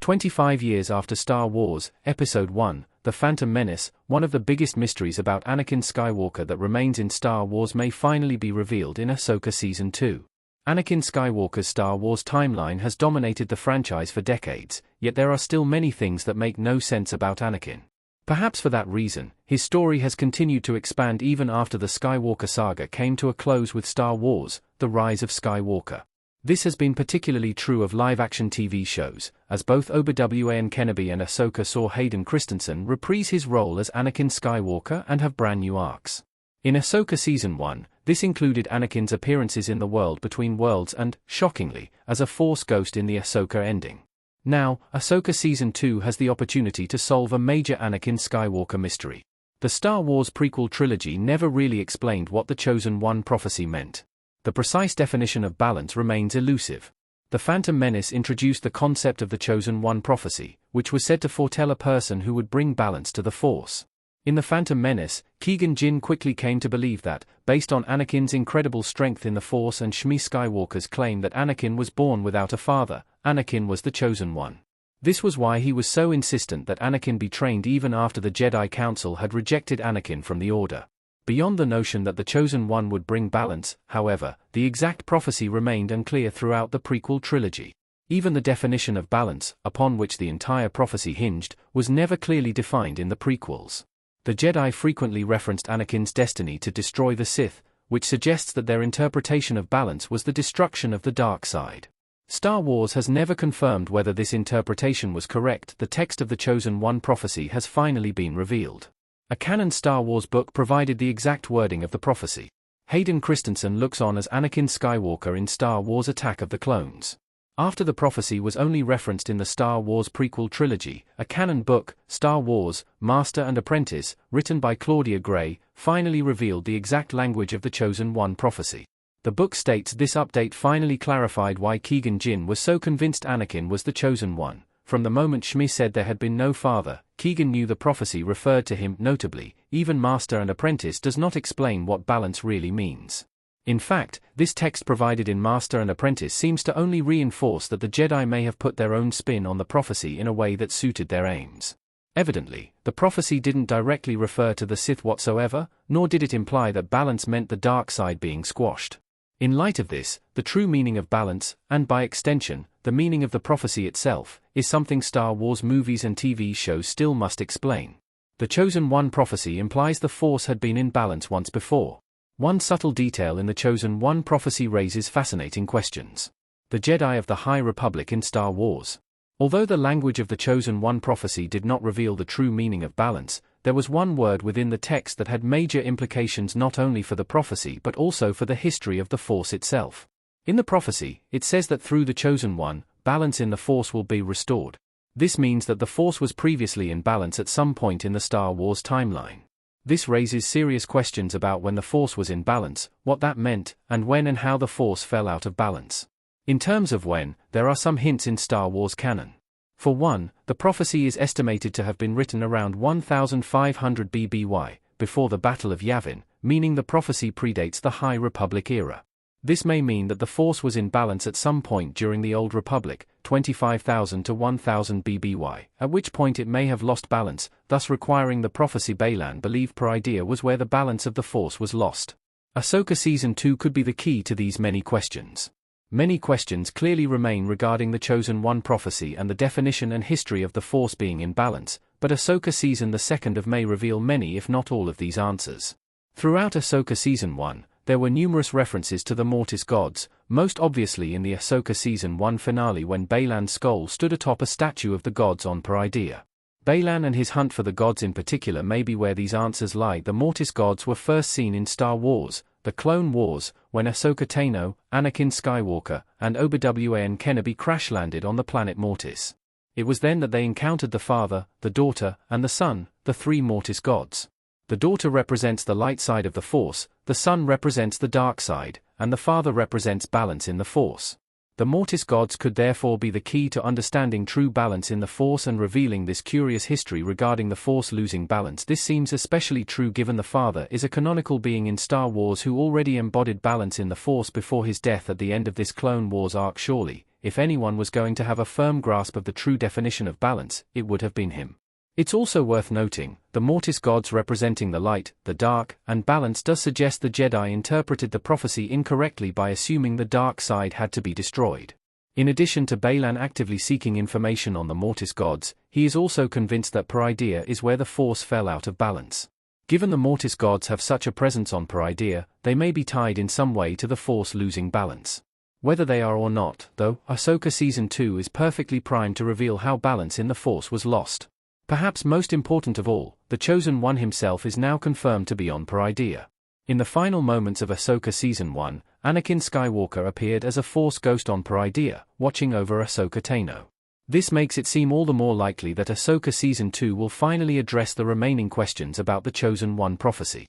25 years after Star Wars, Episode 1, The Phantom Menace, one of the biggest mysteries about Anakin Skywalker that remains in Star Wars may finally be revealed in Ahsoka Season 2. Anakin Skywalker's Star Wars timeline has dominated the franchise for decades, yet there are still many things that make no sense about Anakin. Perhaps for that reason, his story has continued to expand even after the Skywalker saga came to a close with Star Wars: The Rise of Skywalker. This has been particularly true of live-action TV shows, as both Obi-Wan Kenobi and Ahsoka saw Hayden Christensen reprise his role as Anakin Skywalker and have brand new arcs. In Ahsoka Season 1, this included Anakin's appearances in The World Between Worlds and, shockingly, as a Force ghost in the Ahsoka ending. Now, Ahsoka Season 2 has the opportunity to solve a major Anakin Skywalker mystery. The Star Wars prequel trilogy never really explained what the Chosen One prophecy meant. The precise definition of balance remains elusive. The Phantom Menace introduced the concept of the Chosen One prophecy, which was said to foretell a person who would bring balance to the Force. In The Phantom Menace, Qui-Gon quickly came to believe that, based on Anakin's incredible strength in the Force and Myste Skywalker's claim that Anakin was born without a father, Anakin was the Chosen One. This was why he was so insistent that Anakin be trained even after the Jedi Council had rejected Anakin from the Order. Beyond the notion that the Chosen One would bring balance, however, the exact prophecy remained unclear throughout the prequel trilogy. Even the definition of balance, upon which the entire prophecy hinged, was never clearly defined in the prequels. The Jedi frequently referenced Anakin's destiny to destroy the Sith, which suggests that their interpretation of balance was the destruction of the dark side. Star Wars has never confirmed whether this interpretation was correct. The text of the Chosen One prophecy has finally been revealed. A canon Star Wars book provided the exact wording of the prophecy. Hayden Christensen looks on as Anakin Skywalker in Star Wars: Attack of the Clones. After the prophecy was only referenced in the Star Wars prequel trilogy, a canon book, Star Wars: Master and Apprentice, written by Claudia Gray, finally revealed the exact language of the Chosen One prophecy. The book states this update finally clarified why Qui-Gon was so convinced Anakin was the Chosen One. From the moment Shmi said there had been no father, Qui-Gon knew the prophecy referred to him. Notably, even Master and Apprentice does not explain what balance really means. In fact, this text provided in Master and Apprentice seems to only reinforce that the Jedi may have put their own spin on the prophecy in a way that suited their aims. Evidently, the prophecy didn't directly refer to the Sith whatsoever, nor did it imply that balance meant the dark side being squashed. In light of this, the true meaning of balance, and by extension, the meaning of the prophecy itself, is something Star Wars movies and TV shows still must explain. The Chosen One prophecy implies the Force had been in balance once before. One subtle detail in the Chosen One prophecy raises fascinating questions. The Jedi of the High Republic in Star Wars. Although the language of the Chosen One prophecy did not reveal the true meaning of balance, there was one word within the text that had major implications not only for the prophecy but also for the history of the Force itself. In the prophecy, it says that through the Chosen One, balance in the Force will be restored. This means that the Force was previously in balance at some point in the Star Wars timeline. This raises serious questions about when the Force was in balance, what that meant, and when and how the Force fell out of balance. In terms of when, there are some hints in Star Wars canon. For one, the prophecy is estimated to have been written around 1500 BBY, before the Battle of Yavin, meaning the prophecy predates the High Republic era. This may mean that the Force was in balance at some point during the Old Republic, 25,000 to 1000 BBY, at which point it may have lost balance, thus requiring the prophecy Baylan believed per idea was where the balance of the Force was lost. Ahsoka Season 2 could be the key to these many questions. Many questions clearly remain regarding the Chosen One prophecy and the definition and history of the Force being in balance, but Ahsoka Season 2 may reveal many if not all of these answers. Throughout Ahsoka Season 1, there were numerous references to the Mortis gods, most obviously in the Ahsoka Season 1 finale when Baylan's skull stood atop a statue of the gods on per idea. Baylan and his hunt for the gods in particular may be where these answers lie. The Mortis gods were first seen in Star Wars: The Clone Wars, when Ahsoka Tano, Anakin Skywalker, and Obi-Wan Kenobi crash-landed on the planet Mortis. It was then that they encountered the father, the daughter, and the son, the three Mortis gods. The daughter represents the light side of the Force, the son represents the dark side, and the father represents balance in the Force. The Mortis gods could therefore be the key to understanding true balance in the Force and revealing this curious history regarding the Force losing balance. This seems especially true given the father is a canonical being in Star Wars who already embodied balance in the Force before his death at the end of this Clone Wars arc. Surely, if anyone was going to have a firm grasp of the true definition of balance, it would have been him. It's also worth noting, the Mortis gods representing the light, the dark, and balance does suggest the Jedi interpreted the prophecy incorrectly by assuming the dark side had to be destroyed. In addition to Baylan actively seeking information on the Mortis gods, he is also convinced that Peridea is where the Force fell out of balance. Given the Mortis gods have such a presence on Peridea, they may be tied in some way to the Force losing balance. Whether they are or not, though, Ahsoka Season 2 is perfectly primed to reveal how balance in the Force was lost. Perhaps most important of all, the Chosen One himself is now confirmed to be on Peridea. In the final moments of Ahsoka Season 1, Anakin Skywalker appeared as a Force ghost on Peridea, watching over Ahsoka Tano. This makes it seem all the more likely that Ahsoka Season 2 will finally address the remaining questions about the Chosen One prophecy.